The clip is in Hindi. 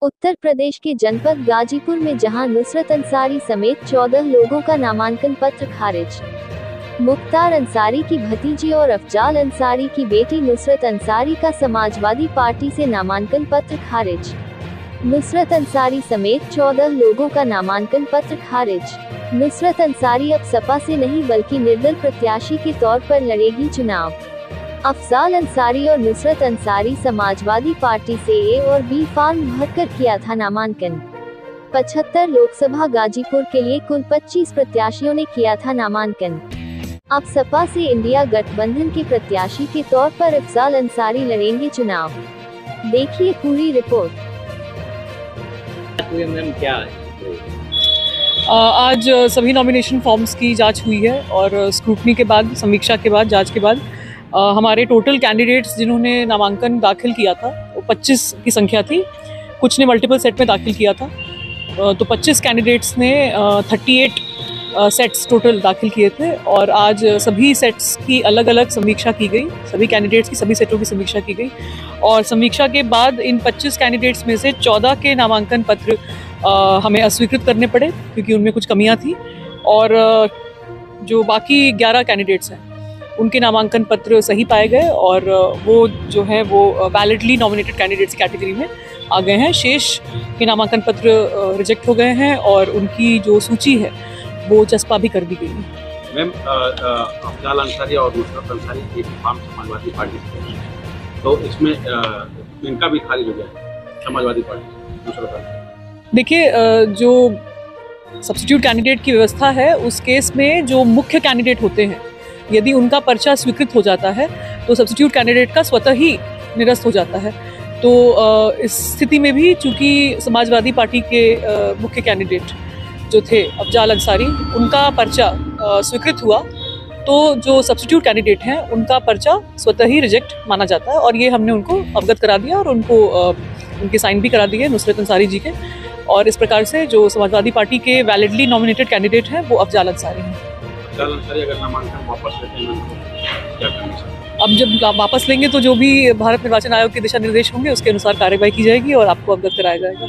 उत्तर प्रदेश के जनपद गाजीपुर में जहां नुसरत अंसारी समेत 14 लोगों का नामांकन पत्र खारिज। मुख्तार अंसारी की भतीजी और अफजाल अंसारी की बेटी नुसरत अंसारी का समाजवादी पार्टी से नामांकन पत्र खारिज। नुसरत अंसारी समेत 14 लोगों का नामांकन पत्र खारिज। नुसरत अंसारी अब सपा से नहीं बल्कि निर्दल प्रत्याशी के तौर पर लड़ेगी चुनाव। अफजाल अंसारी और नुसरत अंसारी समाजवादी पार्टी से ए और बी फार्म भरकर किया था नामांकन। 75 लोकसभा गाजीपुर के लिए कुल 25 प्रत्याशियों ने किया था नामांकन। अब सपा से इंडिया गठबंधन के प्रत्याशी के तौर पर अफजाल अंसारी लड़ेंगे चुनाव। देखिए पूरी रिपोर्ट। आज सभी नॉमिनेशन फॉर्म्स की जांच हुई है और स्क्रूटनी के बाद, समीक्षा के बाद, जांच के बाद हमारे टोटल कैंडिडेट्स जिन्होंने नामांकन दाखिल किया था वो 25 की संख्या थी। कुछ ने मल्टीपल सेट में दाखिल किया था, तो 25 कैंडिडेट्स ने 38 सेट्स टोटल दाखिल किए थे और आज सभी सेट्स की अलग अलग समीक्षा की गई। सभी कैंडिडेट्स की सभी सेटों की समीक्षा की गई और समीक्षा के बाद इन 25 कैंडिडेट्स में से 14 के नामांकन पत्र हमें अस्वीकृत करने पड़े क्योंकि उनमें कुछ कमियां थी और जो बाकी 11 कैंडिडेट्स हैं उनके नामांकन पत्र सही पाए गए और वो जो है वो वैलिडली नॉमिनेटेड कैंडिडेट्स कैटेगरी में आ गए हैं। शेष के नामांकन पत्र रिजेक्ट हो गए हैं और उनकी जो सूची है वो चस्पा भी कर दी गई है। मैम, अफजाल अंसारी और नुसरत अंसारी एक फार्म समाजवादी पार्टी से, तो इसमें इनका भी खारिज हो गया समाजवादी पार्टी नुसरत अंसारी। देखिए, जो सब्स्टिट्यूट कैंडिडेट की व्यवस्था है उस केस में जो मुख्य कैंडिडेट होते हैं यदि उनका पर्चा स्वीकृत हो जाता है तो सब्स्टिट्यूट कैंडिडेट का स्वतः ही निरस्त हो जाता है। तो इस स्थिति में भी चूंकि समाजवादी पार्टी के मुख्य कैंडिडेट जो थे अफजाल अंसारी, उनका पर्चा स्वीकृत हुआ तो जो सब्स्टिट्यूट कैंडिडेट हैं उनका पर्चा स्वतः ही रिजेक्ट माना जाता है और ये हमने उनको अवगत करा दिया और उनको उनके साइन भी करा दिए नुसरत अंसारी जी के। और इस प्रकार से जो समाजवादी पार्टी के वैलिडली नॉमिनेटेड कैंडिडेट हैं वो अफजाल अंसारी हैं। अगर नामांकन वापस लेते हैं क्या करना? अब जब वापस लेंगे तो जो भी भारत निर्वाचन आयोग के दिशा निर्देश होंगे उसके अनुसार कार्रवाई की जाएगी और आपको अवगत कराया जाएगा।